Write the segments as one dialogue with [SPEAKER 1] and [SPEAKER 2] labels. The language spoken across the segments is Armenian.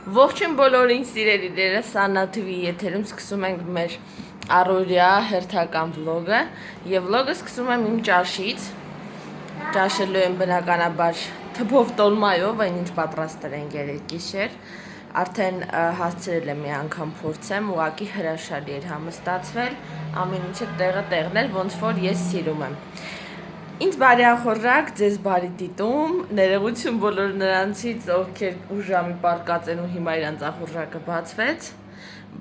[SPEAKER 1] Ողջույն բոլորին սիրելիները, Սաննա TV եթերում սկսում ենք մեր առօրյա հերթական վլոգը եւ վլոգը սկսում եմ իմ ճաշից։ Ճաշելու եմ բնականաբար թփով տոլմայով, այն ինչ պատրաստել են երեկիշեր։ Արդեն հասցրել եմ մի անգամ փորձեմ, ուղղակի հրաշալի էր համստացվել, ամեն ինչը տեղը տեղն էր, ոնց որ ես սիրում եմ։ Ինձ բարի ախորժակ, ձեզ բարի դիտում, ներողություն բոլոր նրանցից, ովքեր ուժամի պարկած են ու հիմա իրանց ախորժակը բացվեց,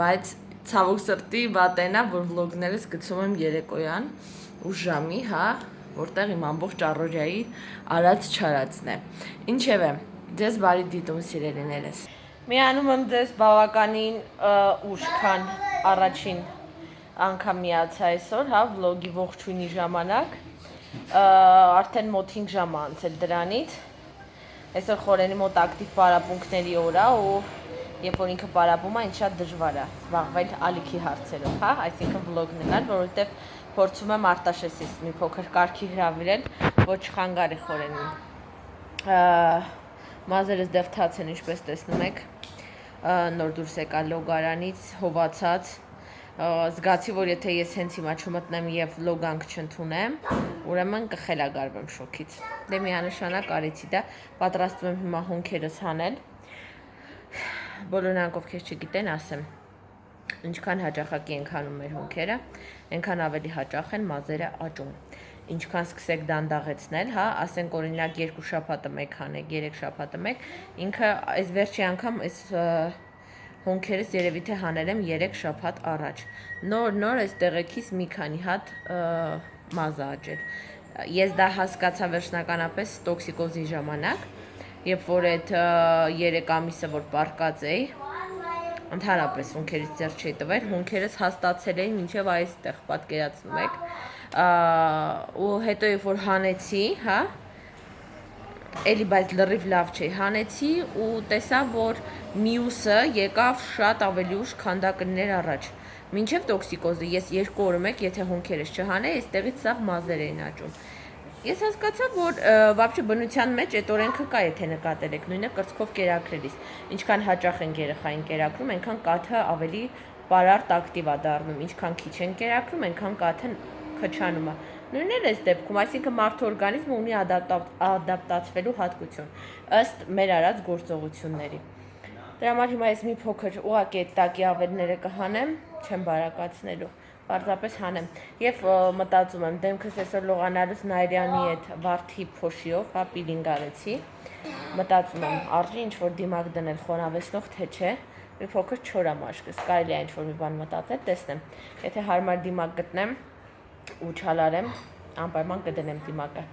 [SPEAKER 1] բայց ցավոք սրտի վատենն է, որ վլոգներս գցում եմ երեկոյան, ուժամի, հա, որտեղ իմ ամբողջ առօրյայի արած չարածն է։ Ինչևէ, ձեզ բարի դիտում սիրելիներս։ Միանում եմ ձեզ բավականին ուշ, քան առաջին անգամ միացա այսօր, հա, վլոգի ողջույնի ժամանակ։ Արդեն մոտ 5 ժամ անցել դրանից։ Այսօր խորենի մոտ ակտիվ պարապմունքների օր է ու երբ որ ինքը պարապում է, ինձ շատ դժվար է զբաղվել ալիքի հարցերով, հա, այսինքն վլոգներն, որովհետև փորձում եմ Արտաշեսից մի փոքր կարգի հրավիրել, ոչ խանգարի խորենին։ Մազերս դեռ թաց են, ինչպես տեսնում եք, նոր դուրս եկա լոգարանից, հովացած։ Զգացի, որ եթե ես հենց հիմա չմտնեմ եւ լոգանք չընդունեմ, ուրեմն կխելագարվեմ շոկից։ Դե միանշանակ արեցի դա, պատրաստվում եմ հիմա հոնքերս հանել։ Բոլոր նրանք ովքեր չգիտեն, ասեմ, ինչքան հաճախակի ենք հանում մեր հոնքերը, այնքան ավելի հաճախ են մազերը աճում։ Ինչքան սկսեք դանդաղեցնել, հա, ասենք օրինակ 2 շաբաթը մեկ հանեք, 3 շաբաթը մեկ, ինքը այս վերջի անգամ այս հոնքերս երևի թե հանել եմ 3 շաբաթ առաջ։ Նոր այս տեղեքից մի քանի հատ մազ աճել։ Ես դա հասկացա վերջնականապես տոքսիկոզի ժամանակ, երբ որ այդ 3 ամիսը որ պարկած էի, ընդհանրապես հոնքերից ձեռ չէի տվել, հոնքերս հաստացել էին մինչև այստեղ, պատկերացնում եք, ու հետո երբ որ հանեցի, հա, էլի բայց լրիվ լավ չէի, հանեցի ու տեսա, որ մյուսը եկավ շատ ավելի ուշ, քան դա կլիներ առաջ։ Մինչև տոքսիկոզը ես 2 օրը մեկ, եթե հոնքերս չհանեի, այստեղից սաղ մազեր էին աճում։ Ես հասկացա, որ վաբշե բնության մեջ այդ օրենքը կա, եթե նկատել եք, նույնը կրծքով կերակրելիս։ Ինչքան հաճախ են երեխային կերակրում, այնքան կաթը ավելի պարարտ ակտիվ է դառնում, ինչքան քիչ են կերակրում, այնքան կաթը քչանում է։ Նույնն էլ այս դեպքում, այսինքն մարդու օրգանիզմը ունի ադապտացվելու հատկություն, ըստ մեր արած գործողությունների։ Դրա համար հիմա ես մի փոքր ուղղակի այդ տակի ավերները կհանեմ, չեմ բարակացնելու, պարզապես հանեմ։ Եվ մտածում եմ, դեմքս այսօր լողանալուց Նայրյանի այդ վարդի փոշիով, հա, պիլինգ արեցի, մտածում եմ, արժի ինչ-որ դիմակ դնել խոնավեցնող, թե չէ, մի փոքր չորամաշկս, կարելի է ինչ-որ մի բան մտածել, տեսնեմ, եթե հարմար դիմակ գտնեմ ու չալարեմ, անպայման կդնեմ դիմակը։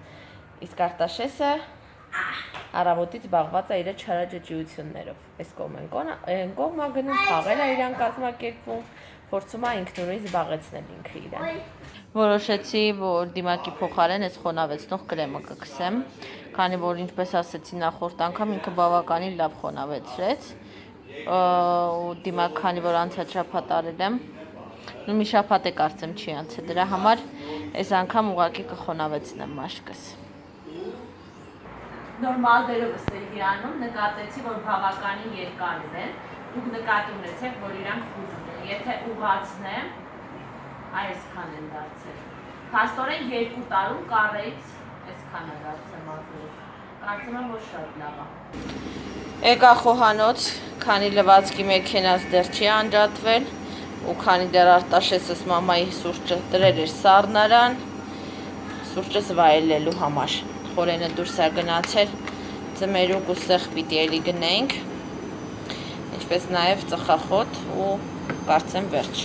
[SPEAKER 1] Իսկ Արտաշեսը առավոտից զբաղված է իր չարաճճիություններով։ Այս կողմա գնում, խաղեր է իրան կազմակերպվում, փորձում է ինքնուրույն զբաղեցնել ինքը իրան։ Որոշեցի, որ դիմակի փոխարեն այս խոնավեցնող կրեմը կգցեմ, քանի որ ինչպես ասեցի նախորդ անգամ ինքը բավականին լավ խոնավեցրեց, ու դիմակ քանի որ անցած շաբաթ արել եմ, մի շաբաթ է կարծեմ չի անցել, դրա համար այս անգամ ուղղակի կխոնավեցնեմ մաշկս։ Նոր մազերովս էի հիանում, նկատեցի, որ բավականին երկար են, դուք նկատի ունեցեք, որ իրանք խուժում են, եթե ուղացնեմ, այսքան են դարձել, փաստորեն 2 տարում կառեից այսքան է դարձել մազերով, կարծում եմ, որ շատ լավ է։ Եկա խոհանոց, քանի լվացքի մեքենաս դեռ չի անջատվել, ու քանի դեռ Արտաշեսս մամայի սուրճը դրել էր սառնարան, սուրճս վայելելու համար։ Խորենը դուրս է գնացել, ձմերուկ ու սեղ պիտի էլի գնենք, ինչպես նաև ծխախոտ ու կարծեմ վերջ։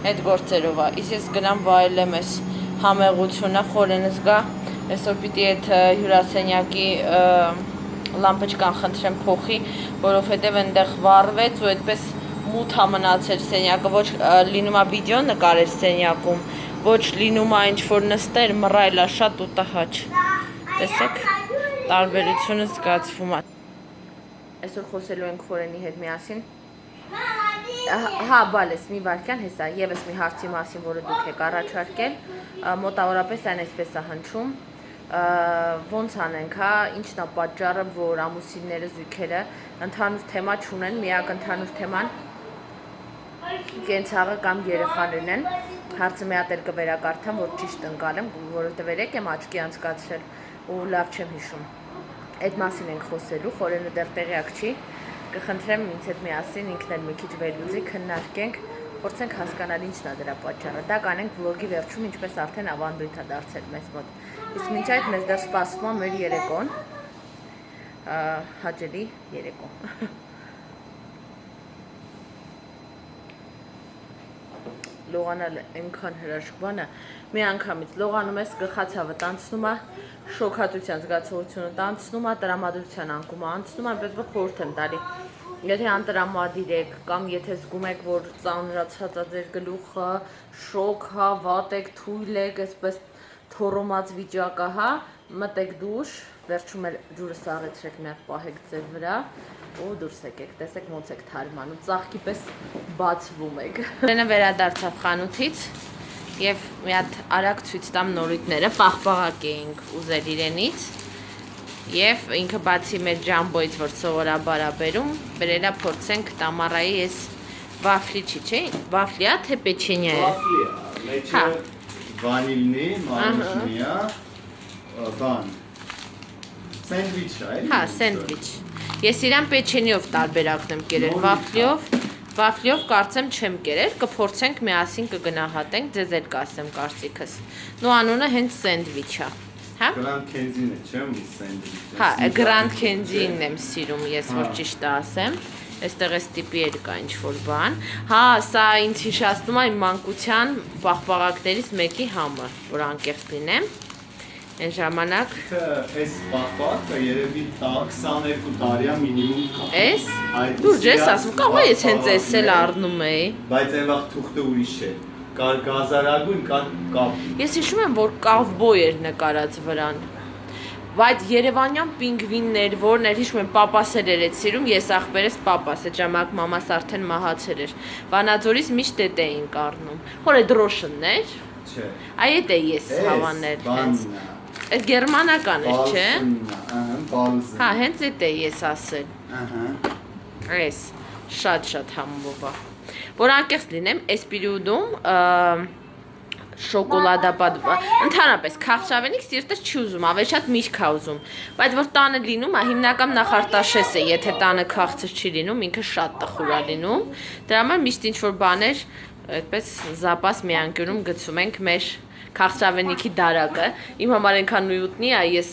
[SPEAKER 1] Այդ գործերով է, իսկ ես գնամ վայելեմ այս համեղությունը, խորենս գա, այսօր պիտի այդ հյուրասենյակի լամպոչկան խնդրեմ փոխի, որովհետև այնտեղ վառվեց ու այդպես մութ է մնացել սենյակը, ոչ լինում է վիդեո նկարել սենյակում, ոչ լինում է ինչ-որ նստել, մռայլ է շատ ու տհաճ։ Տեսեք, տարբերությունը զգացվում է։ Այսօր խոսելու ենք խորենի հետ միասին։ Հա, բալես, մի վարքյան հեսա, եւս մի հարցի մասին, որը դուք եք առաջարկել, մոտավորապես այն այսպես է հնչում, ոնց անենք, հա, ինչն է պատճառը, որ ամուսինները, զույգերը ընդհանուր թեմա չունեն, միակ ընդհանուր թեման կենցաղը կամ երեխաներն են։ Հարցը մի հատ էլ կվերակարդամ, որ ճիշտ ընկալեմ, որովհետև երեք եմ աչքի անցկացրել ու լավ չեմ հիշում։ Այդ մասին ենք խոսելու, Խորենը դեռ տեղյակ չի։ Կխնդրեմ ինձ հետ միասին ինքն էլ մի քիչ վերլուծի, քննարկենք, փորձենք հասկանալ ինչն է դրա պատճառը։ Դա կանենք վլոգի վերջում, ինչպես արդեն ավանդույթ է դարձել մեզ մոտ։ Իսկ մինչ այդ մեզ դեռ սպասվում է մեր երեկոն, հաճելի երեկո։ Լողանալ այնքան հրաշք բան է, մի անգամից լողանում ես, գլխացավդ անցնում է, շոկհատության զգացողությունը անցնում է, տրամադրության անկումը անցնում է, այնպես որ խորհուրդ եմ տալի։ Եթե անտրամադիր եք կամ եթե զգում եք, որ ծանրացած է ձեր գլուխը, շոկ հա, վատ եք, թույլ եք, այսպես թոռոմած վիճակը հա, մտեք դուշ, վերջում էլ ջուրը սառեցրեք, մի հատ պահեք ձեր վրա ու դուրս եկեք, տեսեք ոնց եք թարմանում, ծաղկի պես բացվում եք։ Լենը վերադարձավ խանութից եւ մի հատ արագ ցույց տամ նորույթները, պաղպաղակ էինք ուզել իրենից եւ ինքը բացի մեր ջամբոից, որ սովորաբար է բերում, բերելա փորձենք Տամարայի այս վաֆլիչի, չէ՞, վաֆլիա թե պեչենյա է։
[SPEAKER 2] Վաֆլիա, մեջը վանիլնի, մանուշնիա, բան։ Սենդվիչ է, էլի։
[SPEAKER 1] Հա, սենդվիչ։ Ես իրան պեչենիով տարբերակն եմ կերել, վաֆլիով կարծեմ չեմ կերել, կփորձենք միասին կգնահատենք, ձեզ էլ կասեմ կարծիքս։ Նու անունը հենց սենդվիչ է։ Հա։
[SPEAKER 2] Grand Candy-ն է, չեմ սենդվիչ։
[SPEAKER 1] Հա, Grand Candy-ն եմ սիրում, ես որ ճիշտ ասեմ։ Այստեղ էս տիպի էլ կա ինչ-որ բան։ Հա, սա ինձ հիշեցնում է իմ մանկության պաղպաղակներից մեկի համը, որ անկեղծ լինեմ։ Այն ժամանակ
[SPEAKER 2] Այս պաղպաղակը երևի 22 տարի է մինիմում կա։
[SPEAKER 1] Էս։ Դուր ես ասում, կարող է ես հենց էս էլ առնում էի։
[SPEAKER 2] Բայց այն վաղ թուղթը ուրիշ է։ Կար գազարագույն, կար կապ։
[SPEAKER 1] Ես հիշում եմ, որ կավբոյ էր նկարած վրան։ Բայց երևանյան պինգվիններ, որներ հիշում եմ, պապաս էր այդ սիրում, ես ախպերս պապաս, այդ ժամանակ մամաս արդեն մահացել էր։ Վանաձորից միշտ էդ էինք առնում։ Խորե դրոշններ։
[SPEAKER 2] Չէ։
[SPEAKER 1] Այդ է ես հավանել հենց։ Այդ գերմանական էր, չէ։
[SPEAKER 2] Ահա, բալզ։
[SPEAKER 1] Հա, հենց այդ է ես ասել։
[SPEAKER 2] Ահա։
[SPEAKER 1] Այս շատ համով է։ Որ անկեղծ լինեմ, այս պերիոդում շոկոլադապատ, ընդհանրապես քաղցրավենիք սիրտս չի ուզում, ավելի շատ միշք է ուզում, բայց որ տանը լինում է, հիմնական նախարտաշես է, եթե տանը քաղցր չի լինում, ինքը շատ տխուր է լինում, դրա համար միշտ ինչ-որ բաներ, այդպես զապաս մի անկյունում գցում ենք մեր քաղցրավենիքի դարակը, իմ համար այնքան նույնուտնի է, ես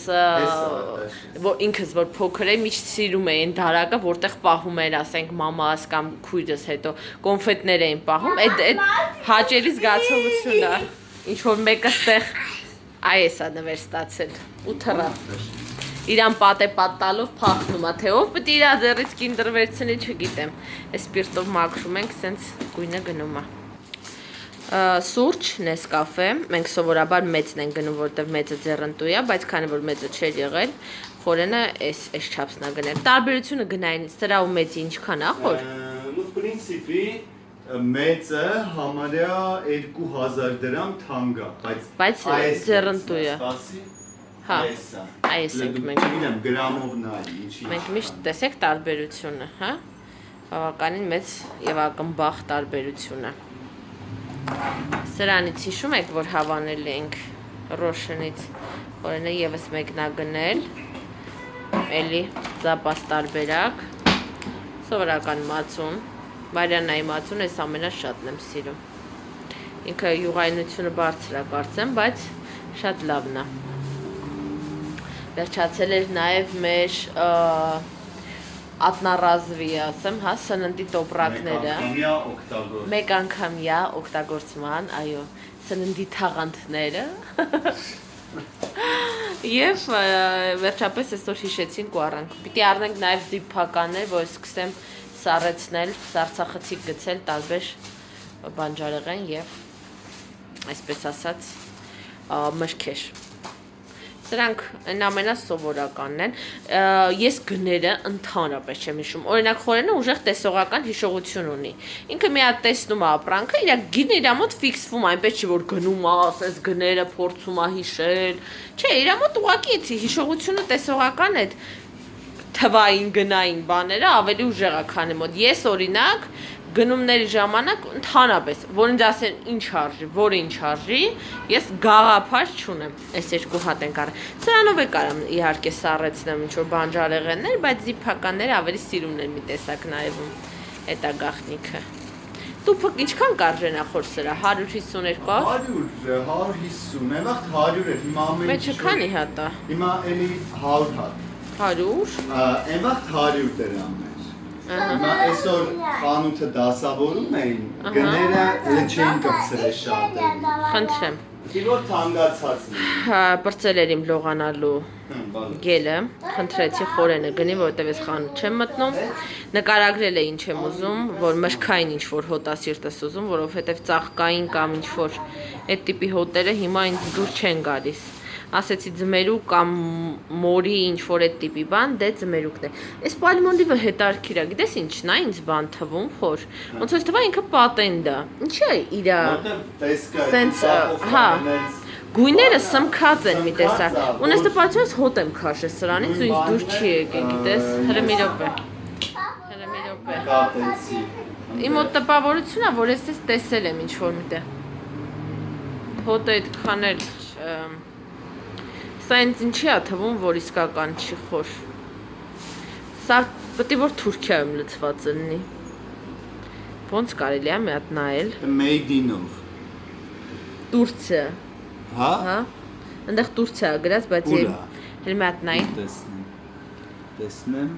[SPEAKER 1] ինքս որ փոքր եմ, միշտ սիրում էի այն դարակը, որտեղ պահում էր, ասենք, մամաս կամ քույրս հետո կոնֆետներ էին պահում, այդ հաճելի զգացողությունն է, ինչ որ մեկը ստեղ այս է նվեր ստացել, ու թռա։ Իրան պատեպատ տալով փախնում է, թե ով պետք է իր ձեռից կինդեր վերցնի, չգիտեմ, այս սպիրտով մաքրում ենք, սենց գույնը գնում է։ Սուրճ, Նեսկաֆե, մենք սովորաբար մեծն ենք գնում, որտեղ մեծը ձեռնտու է, բայց քանի որ մեծը չէր եղել, Խորենը այս չափսն է գնել։ Տարբերությունը գնայինից դրա ու մեծի ինչքան է, Խոր։
[SPEAKER 2] Ну, в принципе, մեծը համարյա 2000 դրամ թանկ է,
[SPEAKER 1] բայց ձեռնտու է։ Հա, այս ենք մենք։
[SPEAKER 2] Չգիտեմ, գրամով նայ, ինչի։
[SPEAKER 1] Մենք միշտ տեսեք տարբերությունը, հա։ Բավականին մեծ եւ ակնբախ տարբերությունը։ Սրանից հիշում եք, որ հավանել ենք Ռոշենից, Խորենը եւս մեկն է գնել, էլի զապաս տարբերակ, սովորական մածուն, Մարիանայի մածուն, այս ամենաշատն եմ սիրում։ Ինքը յուղայնությունը բարձր է կարծեմ, բայց շատ լավն է։ Վերջացել էր նաեւ մեր Ատնառազվի, ասեմ, հա, սննդի տոպրակները։ Մեկ անգամյա օգտագործման, այո, սննդի թաղանթները։ Եվ վերջապես այսօր հիշեցինք ու առանք։ Պիտի առնենք նաև դիփականներ, որ սկսեմ սառեցնել, սառցախցիկ գցել տարբեր բանջարեղեն եւ այսպես ասած մրգեր։ Սրանք այն ամենասովորականն են, ես գները ընդհանրապես չեմ հիշում, օրինակ Խորենը ուժեղ տեսողական հիշողություն ունի, ինքը մի հատ տեսնում է ապրանքը, իր գինը իր մոտ ֆիքսվում է, այնպես չի որ գնում է, ասես գները փորձում է հիշել, չէ, իր մոտ ուղղակի այդ հիշողությունը տեսողական է, թվային գնային բաները ավելի ուժեղ է քանի մոտ։ Ես օրինակ գնումների ժամանակ ընդհանրապես, որ ինձ ասեն ինչ արժի, որը ինչ արժի, ես գաղափար չունեմ։ Այս երկու հատ են կարա։ Սրանով է կարամ իհարկե սառեցնեմ ինչ որ բանջարեղեններ, բայց զիփականները ավելի սիրուն են մի տեսակ նայվում։ Էտա գախնիկը։ Տուփը ինչքան կարժենա խոր սրա 152 կա։
[SPEAKER 2] 150, այն վաղ 100 էր, հիմա ամեն
[SPEAKER 1] Մեջը քանի հատ է։
[SPEAKER 2] Հիմա էլի 100 հատ։
[SPEAKER 1] 100։
[SPEAKER 2] Այն վաղ 100 դրամ էր։ Հիմա այսօր խանութը դասավորում էին, գները էլ չէին կպցրել շատ։
[SPEAKER 1] Խնդրեմ։
[SPEAKER 2] Որ թանկացածն է։
[SPEAKER 1] Բրծել էր իմ լողանալու գելը, խնդրեցի խորենը գնի, որովհետև ես խանութ չեմ մտնում։ Նկարագրել է ինչ եմ ուզում, որ մշկային ինչ որ հոտասիրտ ես ուզում, որովհետև ծաղկային կամ ինչ որ այդ տիպի հոտերը հիմա ինձ դուր չեն գալիս։ Ասեցի ձմերուկ կամ մորի ինչ որ այդ տիպի բան, դե ձմերուկն է։ Այս պալմոլիվը հետարքիր է, գիտես ինչն է ինձ բան թվում, խոր։ Ոնց որ թվա ինքը պատենդ է։ Ինչի է իր Սենց, հա, գույները սմքած են մի տեսակ։ Ունես տպացում ես հոտ եմ քաշել սրանից ու ինձ դուր չի եկել, գիտես։ Հրը մի րոպե։ Իմ մոտ տպավորությունն է, որ ես տեսել եմ ինչ որ միտեղ։ Հոտը այդքան էլ Սա ինձ ինչի է թվում, որ իսկական չի խոր։ Սա պետք է որ Թուրքիայում լցված լինի։ Ոնց կարելի է մի հատ նայել։
[SPEAKER 2] Made in-ով։
[SPEAKER 1] Տուրքիա։
[SPEAKER 2] Հա։
[SPEAKER 1] Հա։ Այնտեղ Տուրքիա է գրած, բայց էլ մի հատ նայ։
[SPEAKER 2] Տեսնեմ։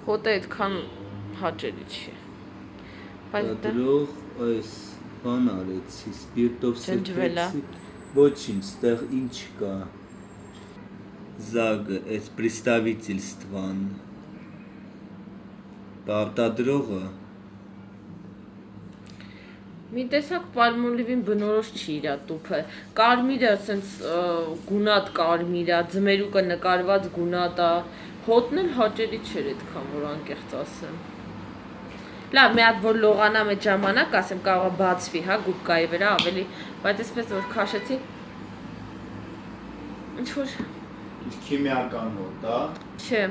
[SPEAKER 1] Հոտը այդքան հաճելի չի։ Բայց դա
[SPEAKER 3] այս բան արեցի, սպիրտով
[SPEAKER 1] Ջնջվելա։
[SPEAKER 3] Ոչինչ, ստեղ ինչ կա։ Զագը, այս представительствան։ Պարտադրողը։
[SPEAKER 1] Մի տեսակ պալմոլիվին բնորոշ չի իր տուփը։ Կարմիրը ասենց գունատ կարմիր է, ձմերուկը նկարված գունատ է։ Հոտն էլ հաճելի չէր այդքան, որ անկեղծ ասեմ։ Լավ, մի հատ որ լողանամ այդ ժամանակ, ասեմ կարող է բացվի, հա, գուբկայի վրա ավելի, բայց այսպես որ քաշեցի ինչ որ
[SPEAKER 2] Քիմիական հոտ, հա։
[SPEAKER 1] Չէ։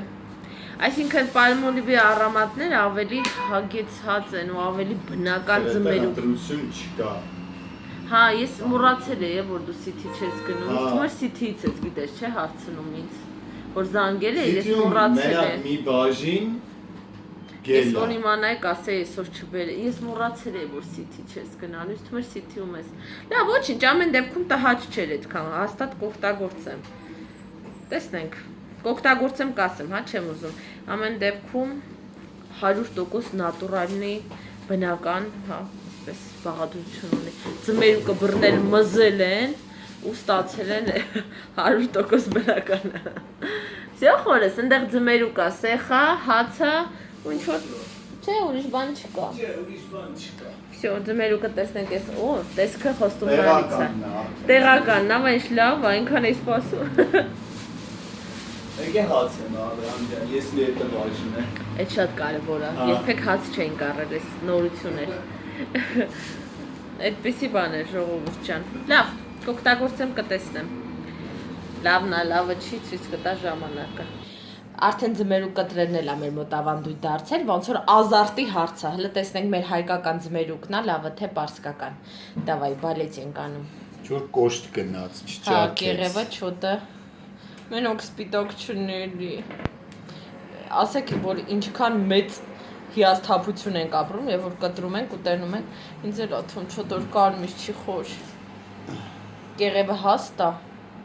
[SPEAKER 1] Այսինքն պալմոլիվի առամատները ավելի հագեցած են ու ավելի բնական ձմերուկ։
[SPEAKER 2] Ընտրություն չկա։
[SPEAKER 1] Հա, ես մոռացել եմ, որ դու սիթի չես գնում, ինձ թվում է սիթիից ես գիտես, չէ, հարցնում ինձ, որ զանգել է, ես մոռացել եմ։
[SPEAKER 2] Մի բաժին
[SPEAKER 1] Ես որ իմանայի կասեի այսօր չբեր, ես մոռացել եմ, որ սիթի չես գնալու, ինձ թվում է սիթիում ես։ Լավ, ոչինչ, ամեն դեպքում տհաճ չէր այդքան, հաստատ կօգտագործեմ։ Տեսնենք, կօգտագործեմ կասեմ, հա, չեմ ուզում։ Ամեն դեպքում 100% նատուրալնի բնական, հա, այսպես բաղադրություն ունի։ Ձմերուկը բռնել մզել են ու ստացել են 100% բնականը։ Всё խորես, այնտեղ ձմերուկ է, սեխա, հացը ու ինչ որ չէ, ուրիշ բան չկա։
[SPEAKER 2] Չէ, ուրիշ բան չկա։
[SPEAKER 1] Всё, ձմերուկը տեսնենք էս, օ, տեսքը խոստումնալից է։ Տեղականն է, ինչ լավ, այնքան է սպասում։
[SPEAKER 2] Եկե հաց եմ Աբրահամ ջան, ես մի այդ բաժին է։
[SPEAKER 1] Այդ շատ կարևոր է։ Երբեք հաց չէին կարել, էս նորություն էր։ Այդպիսի բան է, ժողովուրդ ջան։ Լավ, կօգտագործեմ կտեսնեմ։ Լավն է, լավը չի, ցույց կտա ժամանակը։ Արդեն ձմերուկ կտրելն էլ է մեր մոտ ավանդույթ դարձել, ոնց որ ազարտի հարց է։ Հələ տեսնենք մեր հայկական ձմերուկն է, լավը թե պարսկական։ Դավայ, բալետ ենք անում։
[SPEAKER 2] Չոր կոշտ գնաց,
[SPEAKER 1] Հա,
[SPEAKER 2] չճակեց։
[SPEAKER 1] կեղևը, չոտը։ Մենոք սպիտակ չնելի։ Ասեք, որ ինչքան մեծ հիասթափություն ենք ապրում, եւ որ կտրում ենք ու տենում ենք, ինձ էլ աթուն չոտոր կարմիր չի խոր։ Կեղևը հաստ է։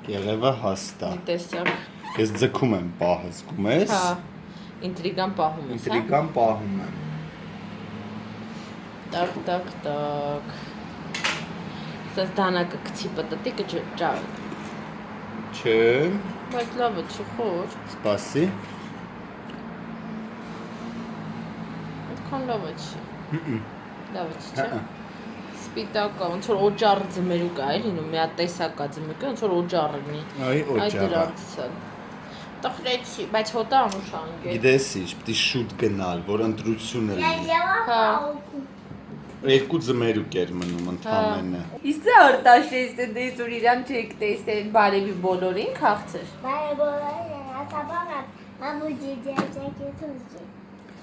[SPEAKER 2] Կեղևը հաստ է։
[SPEAKER 1] Մի տեսակ։
[SPEAKER 2] Ես ձգում եմ պահը, զգում ես։
[SPEAKER 1] Հա, ինտրիգան պահում ես, հա։
[SPEAKER 2] Ինտրիգան պահում եմ։
[SPEAKER 1] Так, так, так. Սա դանակը գցի պատտի կջա։
[SPEAKER 2] Չէ։
[SPEAKER 1] Բայց լավը չի խոր։
[SPEAKER 2] Սպասի։
[SPEAKER 1] Այդքան լավը չի։ Լավը չի, չէ։ Սպիտակա, ոնց որ օջառ ձմերուկ է, լինում, մի հատ տեսակ է ձմերուկը, ոնց որ օջառ լինի։
[SPEAKER 2] Այ օջառը։
[SPEAKER 1] Տխրեցի, բայց հոտը անուշանգ է։
[SPEAKER 2] Գիտես ինչ, պետք է շուտ գնալ, որ ընտրությունը լինի։
[SPEAKER 1] Հա։
[SPEAKER 2] Երկու ձմերուկ էր մնում ընդամենը։
[SPEAKER 1] Իսկ դա արտաշես է դες որ իրան չեք տեսել բարևի բոլորին քաղցր։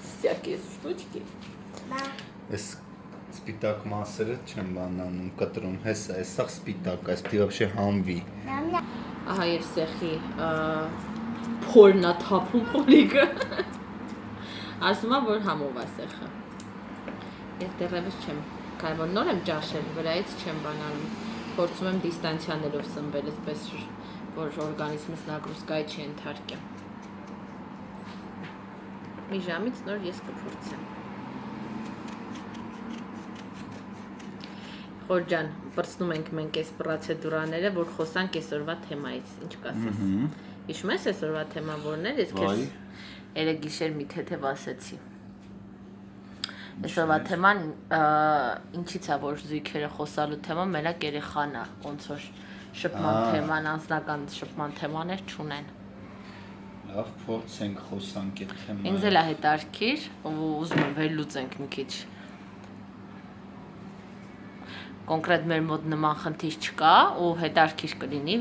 [SPEAKER 1] Всякие штучки։
[SPEAKER 2] Այս սպիտակ մասերը չեմ բանանում, կտրում, հեսա, սա սպիտակ, այս պիտի вообще համվի։
[SPEAKER 1] Ահա եւ սեխի փորնա թափում խորիկը։ Ասում եմ որ համով է սեխը։ Ես դեռևս չեմ, կարևոր նոր եմ ճաշել, վրայից չեմ բանանում։ Փորձում եմ դիստանցիաներով սնվել, այսպես որ օրգանիզմս նագրուսկայի չի ենթարկի։ Մի ժամից նոր ես կփորձեմ։ Խորջան, պրծնում ենք մենք այս պրոցեդուրաները, որ խոսանք այսօրվա թեմայից, ինչ կասես։ Հիշում ես այսօրվա թեման որն էր, ես քեզ երեգիշեր մի թեթև ասեցի։ Այսօրվա թեման ինչից է որ զույգերը խոսալու թեման մենակ երեխան է, ոնց որ շփման թեման, անձնական շփման թեմաներ չունեն։
[SPEAKER 2] Լավ, փորձենք խոսանք այդ թեման։
[SPEAKER 1] Ինձ էլ է հետաքրքիր, ուզում եմ վերլուծենք մի քիչ։ Կոնկրետ մեր մոտ նման խնդիր չկա ու հետաքրքիր կլինի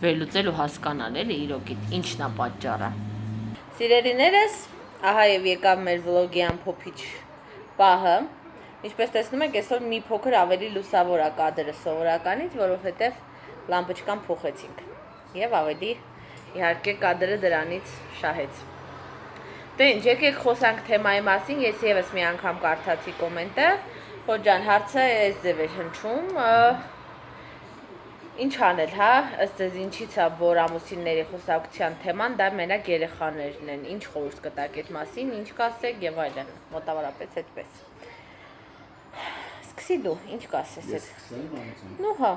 [SPEAKER 1] վերլուծել ու հասկանալ էլի իրոք ինչն է պատճառը։ Սիրելիներս, ահա եւ եկավ մեր վլոգի ամփոփիչ պահը։ Ինչպես տեսնում եք, այսօր մի փոքր ավելի լուսավոր է կադրը սովորականից, որովհետեւ լամպոչկան փոխեցինք։ Եվ ավելի իհարկե կադրը դրանից շահեց։ Դե ինչ, եկեք խոսանք թեմայի մասին, ես եւս մի անգամ կարդացի կոմենտը։ Խոջան, հարցը այս ձև էր հնչում, ինչ անել, հա, ըստ ձեզ ինչից է, որ ամուսինների խոսակցության թեման դա մենակ երեխաներն են, ինչ խորհուրդ կտաք այդ մասին, ինչ կասեք եւ այլն, մոտավորապես այդպես։ Սկսի դու, ինչ կասես այդ։ Նու հա։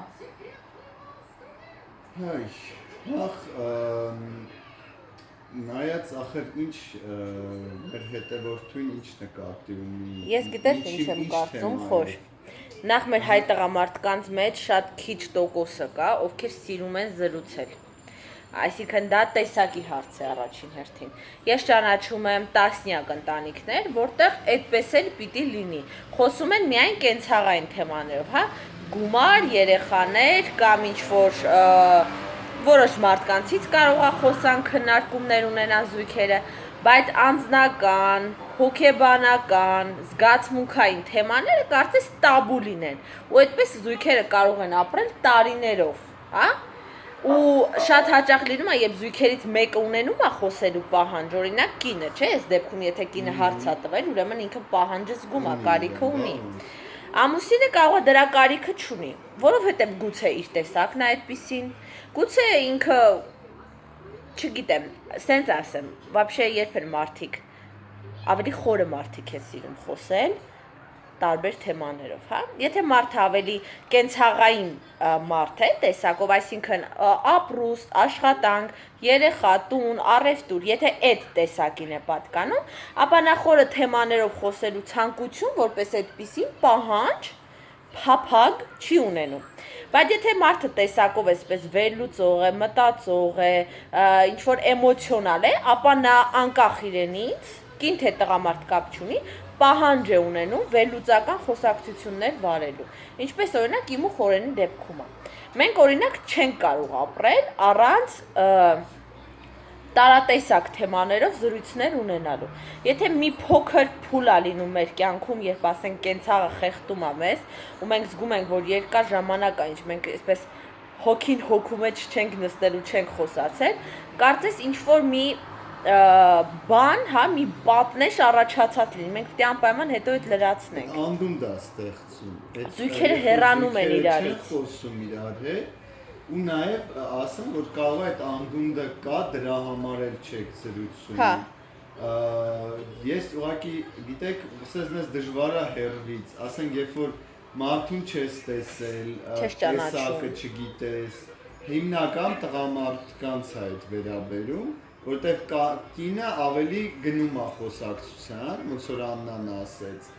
[SPEAKER 2] Հայ, ախ, նայած ախր ինչ մեր հետևորդին ինչ նկատի ունի։
[SPEAKER 1] Ես գիտես ինչ եմ կարծում, խոր։ Նախ մեր հայ տղամարդկանց մեջ շատ քիչ տոկոսը կա, ովքեր սիրում են զրուցել։ Այսինքն դա տեսակի հարց է առաջին հերթին։ Ես ճանաչում եմ տասնյակ ընտանիքներ, որտեղ այդպես էլ պիտի լինի։ Խոսում են միայն կենցաղային թեմաներով, հա, գումար, երեխաներ կամ ինչ-որ որոշ մարդկանցից կարող է խոսանք քննարկումներ ունենան զույգերը, բայց անձնական, հոգեբանական, զգացմունքային թեմաները կարծես տաբու լինեն, ու այդպես զույգերը կարող են ապրել տարիներով, հա? Ու շատ հաճախ լինում է, երբ զույգերից մեկը ունենում է խոսելու պահանջ, օրինակ կինը, չէ՞, այս դեպքում եթե կինը հարց է տվել, ուրեմն ինքը պահանջը զգում է, կարիքը ունի։ Ամուսինը կարող է դրա կարիքը չունի, որովհետև գուցե իր տեսակն է այդպիսին, գուցե ինքը, չգիտեմ, սենց ասեմ, вообще երբ են մարդիկ, ավելի խորը մարդիկ է սիրում խոսել, տարբեր թեմաներով, հա? Եթե մարդը ավելի կենցաղային մարդ է տեսակով, այսինքն ապրուստ, աշխատանք, երեխա, տուն, առևտուր, եթե այդ տեսակին է պատկանում, ապա նա խորը թեմաներով խոսելու ցանկություն, որպես այդպիսին պահանջ, փափագ չի ունենում։ Բայց եթե մարդը տեսակով էսպես վերլուծող է, մտածող է, ինչ-որ էմոցիոնալ է, ապա նա անկախ իրենից, կին թե տղամարդ կապ չունի, պահանջ է ունենում վերլուծական խոսակցություններ վարելու։ Ինչպես օրինակ իմ ու Խորենի դեպքում է։ Մենք օրինակ չենք կարող ապրել առանց տարատեսակ թեմաներով զրույցներ ունենալու։ Եթե մի փոքր փուլ է լինում մեր կյանքում, երբ ասենք կենցաղը խեղդում է մեզ, ու մենք զգում ենք, որ երկար ժամանակ է, ինչ մենք այսպես հոգին հոգու մեջ չենք նստել ու չենք խոսացել, կարծես ինչ-որ մի բան, հա, մի պատնեշ առաջացած լինի, մենք պետք է անպայման հետո այդ լրացնենք։
[SPEAKER 2] Անդունդա ստեղծում։
[SPEAKER 1] Զույգերը հեռանում են իրարից։
[SPEAKER 2] Խոսում իրար հետ, ու նաև ասեմ, որ կարող է այդ անդունդը կա, դրա համար էլ չեք զրուցում։
[SPEAKER 1] Հա։
[SPEAKER 2] Ես ուղղակի, գիտեք, ասես մեզ դժվար է հեռվից, ասենք, երբ որ մարդուն չես տեսել, տեսակը չգիտես, հիմնական տղամարդկանց է այդ վերաբերում, որտեղ կինը ավելի գնում է խոսակցության, ոնց որ Աննան ասեց,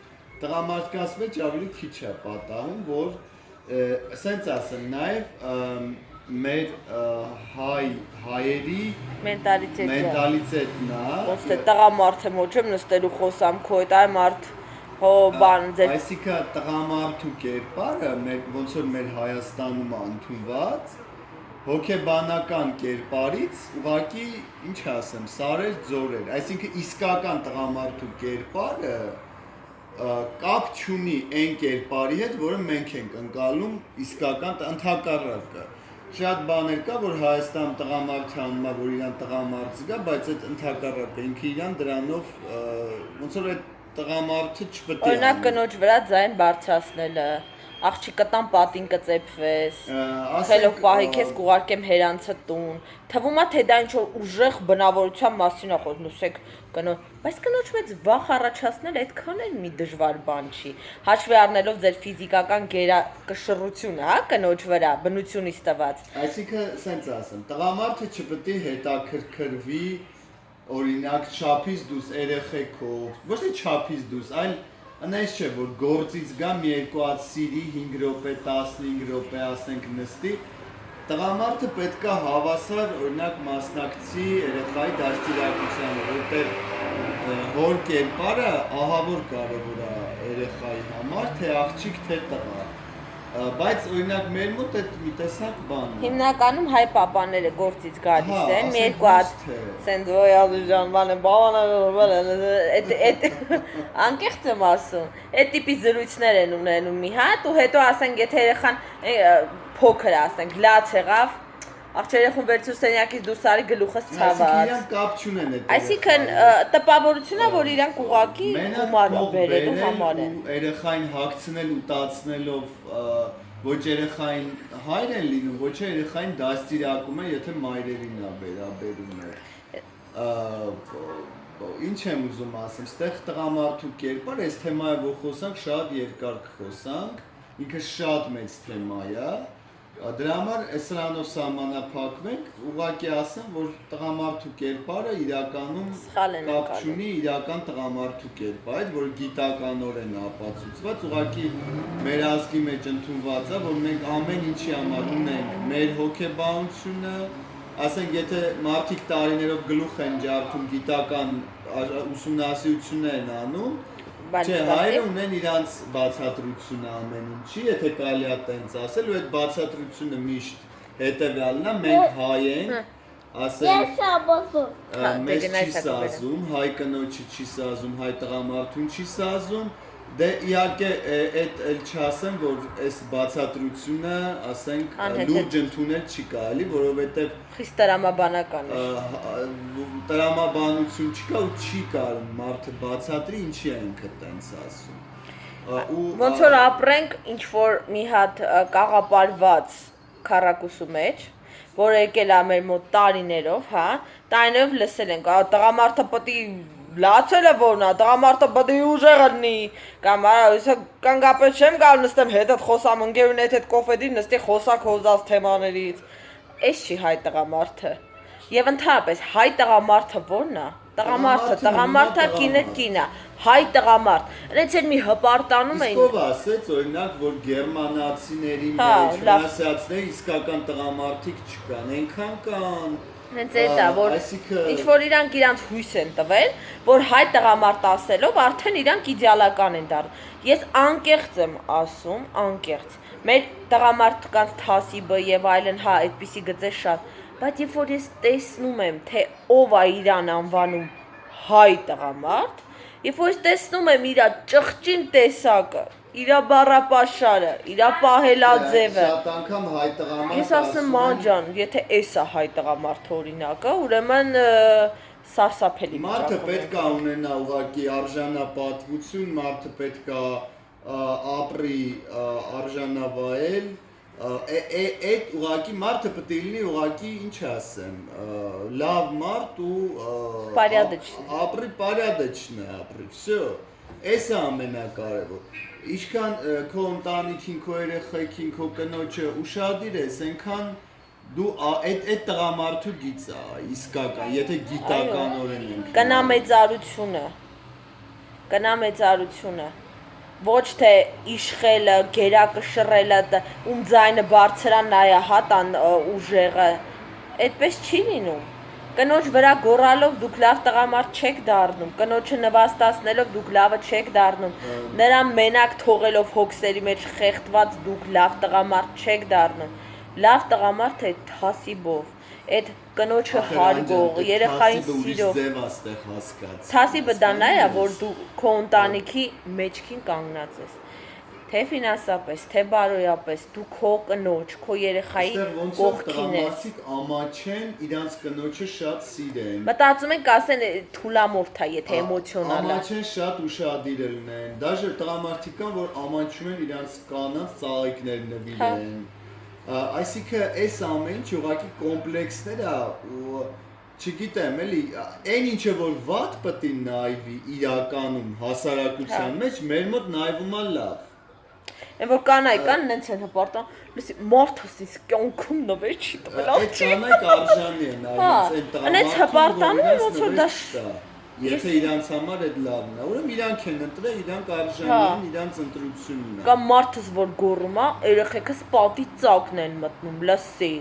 [SPEAKER 2] տղամարդկանց մեջ ավելի քիչ է պատահում, որ սենց ասեմ, նաև մեր հայերի մենտալիտետն է,
[SPEAKER 1] ոնց թե տղամարդ եմ ոչ եմ նստելու խոսամ քո հետ, այ մարդ հո բան ձեր
[SPEAKER 2] Այսինքն տղամարդու կերպարը ոնց որ մեր Հայաստանում ընդունված հոգեբանական կերպարից ուղղակի ինչ ասեմ, սարեր ձորեր, այսինքն իսկական տղամարդու կերպարը կապ չունի այն կերպարի հետ, որը մենք ենք ընկալում իսկական ընդհակառակը։ Շատ բաներ կա, որ Հայաստանում տղամարդը անում է, որ իրան տղամարդ զգա, բայց այդ ընդհակառակը ինքը իրան դրանով ոնց որ այդ տղամարդը չպետք է
[SPEAKER 1] օրինակ կնոջ վրա ձայն բարձրացնելը աղջիկը տան պատին կծեփվես, խելոք պահի քեզ կուղարկեմ հերանցը տուն, թվում է թե դա ինչ-որ ուժեղ բնավորության մասին է խոսում, նուսեք կնոջ, բայց կնոջ մեծ վախ առաջացնել այդքան էլ մի դժվար բան չի, հաշվի առնելով ձեր ֆիզիկական գերակշռությունը, հա, կնոջ վրա, բնությունից տված։
[SPEAKER 2] Այսինքն, սենց ասեմ, տղամարդը չպետք է հետաքրքրվի, օրինակ, չափից դուրս երեխեքով, ոչ թե չափից դուրս, այլ Անայս չէ, որ գործից գա մի երկու հատ սիրի 5 րոպե, 15 րոպե ասենք նստի, տղամարդը պետք է հավասար օրինակ մասնակցի երեխայի դաստիարակությանը, որտեղ հոր կերպարը ահավոր կարևոր է երեխայի համար, թե աղջիկ, թե տղա։ Բայց օրինակ մեր մոտ այդ մի տեսակ բան է։
[SPEAKER 1] Հիմնականում հայ պապաները գործից գալիս են, մի երկու հատ սենց ոյազուժան բանը բավանալով այդ անկեղծ եմ ասում, այդ տիպի զրույցներ են ունենում մի հատ ու հետո ասենք եթե երեխան փոքր ասենք լաց եղավ աղջ երեխուն վերցու սենյակից դուրս արի գլուխս ցաված։
[SPEAKER 2] Այսինքն իրանք կապ չունեն այդ։
[SPEAKER 1] Այսինքն տպավորությունն է որ իրանք ուղակի գումար բերելու համար են։
[SPEAKER 2] Երեխային հագցնել ու տացնելով ոչ երեխային հայր են լինում, ոչ երեխային դաստիարակում են, եթե մայրերին է վերաբերում է։ Ինչ եմ ուզում ասեմ, ստեղ տղամարդու կերպար, այս թեմայով որ խոսանք, շատ երկար կխոսանք, ինքը շատ մեծ թեմա է։ Դրա համար սրանով սահմանափակվենք, ուղղակի ասեմ, որ տղամարդու կերպարը իրականում կապ չունի իրական տղամարդու կերպարը, որ գիտականորեն ապացուցված, ուղղակի մեր ազգի մեջ ընդունված է, որ մենք ամեն ինչի համար ունենք մեր հոգեբանությունը, ասենք եթե մարդիկ տարիներով գլուխ են ջարդում գիտական ուսումնասիրություններ են անում, Չէ, հայերը ունեն իրանց բացատրությունը ամեն ինչի, եթե կարելի է տենց ասել, ու այդ բացատրությունը միշտ հետևյալն է, մենք հայ ենք, ասենք մեզ չի սազում, հայ կնոջը չի սազում, հայ տղամարդուն չի սազում, դե իհարկե այդ էլ չասեմ, որ այս բացատրությունը, ասենք, լուրջ ընդունել չի կարելի, որովհետև
[SPEAKER 1] խիստ տրամաբանական է։
[SPEAKER 2] Տրամաբանություն չկա ու չի կարող մարդը բացատրի ինչի է ինքը տենց ասում։
[SPEAKER 1] Ոնց որ ապրենք ինչ-որ մի հատ կաղապարված քառակուսու մեջ, որ եկել է մեր մոտ տարիներով, հա, տարիներով լսել ենք, տղամարդը պետք է լացել է որնա, տղամարդը պետք է ուժեղ լինի, կամ այսա կանգապետ չեմ գալ նստեմ հետդ խոսամ ընկերուհիների հետ կոֆեդի նստի խոսակ հոզած թեմաներից։ Էս չի հայ տղամարդը։ Եվ ընդհանրապես հայ տղամարդը ո՞րն է։ Տղամարդը կինը, հայ տղամարդ։ Այնց էլ մի հպարտանում էին։
[SPEAKER 2] Իսկ ով ասեց օրինակ, որ գերմանացիների մեջ ֆրանսիացիների իսկական տղամարդիկ չկան, այնքան կան։
[SPEAKER 1] Հենց այդ է, որ ինչ որ իրանք իրանց հույս են տվել, որ հայ տղամարդ ասելով արդեն իրանք իդեալական են դառնում։ Ես անկեղծ եմ ասում, անկեղծ։ Մեր տղամարդկանց թասիբը եւ այլն, հա, այդպիսի գծեր շատ, բայց երբ որ ես տեսնում եմ, թե ով է իրան անվանում հայ տղամարդ, երբ որ ես տեսնում եմ իր ճղճին տեսակը, իր բառապաշարը, իր պահելաձևը,
[SPEAKER 2] շատ անգամ հայ տղամարդ
[SPEAKER 1] ես ասում ման ջան, եթե էս է հայ տղամարդ օրինակը, ուրեմն սարսափելի
[SPEAKER 2] մարդը պետք է ունենա ուղղակի արժանապատվություն, մարդը պետք է ապրի արժանավայել, այդ ուղղակի մարդը պետք է լինի ուղղակի ինչ ասեմ, լավ մարդ ու ապրի պարյադեչն է ապրի, всё, էս է ամենակարևոր։ Ինչքան քո ընտանիքին, քո երեխեքին, քո կնոջը ուշադիր ես, այնքան դու այդ տղամարդու գիծ է, իսկական, եթե գիտականորեն ենք։
[SPEAKER 1] Կնամեծարությունը, ոչ թե իշխելը, գերակշռելը, ում ձայնը բարձր է նայա հա տան ուժեղը, այդպես չի լինում։ Կնոջ վրա գոռալով դուք լավ տղամարդ չեք դառնում, կնոջը նվաստացնելով դուք լավը չեք դառնում, նրան մենակ թողելով հոգսերի մեջ խեղդված դուք լավ տղամարդ չեք դառնում, լավ տղամարդ է թասիբով, այդ կնոջը հարգող, երեխային սիրող, թասիբը դա նա է, որ դու քո ընտանիքի մեջքին կանգնած ես, թե ֆինանսապես, թե բարոյապես, դու քո կնոջ, քո երեխայի կողքին ես։
[SPEAKER 2] Ամաչեն իրանց կնոջը շատ սիրեն։
[SPEAKER 1] Մտածում են կասեն թուլամորթ է, եթե էմոցիոնալ է։
[SPEAKER 2] Ամաչեն շատ ուշադիր լինեն։ Դաժե տղամարդիկ կան, որ ամաչում են իրանց կանանց ծաղիկներ նվիրեն։ Այսինքն այս ամեն ինչ ուղղակի կոմպլեքսներ է ու չգիտեմ, էլի, այն ինչը որ վատ պետք է նայվի իրականում հասարակության մեջ, մեր մոտ նայվում է լավ։
[SPEAKER 1] Այն որ կանայք կան, նենց են հպարտան, լսի, մարդս ինձ կյանքում նվեր չի տվել,
[SPEAKER 2] այդ կանայք արժանի են,
[SPEAKER 1] այնց հպարտանում են, ոնց որ դա
[SPEAKER 2] եթե իրանց համար այդ լավն է, ուրեմն իրանք են ընտրել, իրանք արժանի են, իրանց ընտրությունն է։
[SPEAKER 1] Կամ մարդս որ գոռում է, երեխեքս պատի ծակն են մտնում, լսի։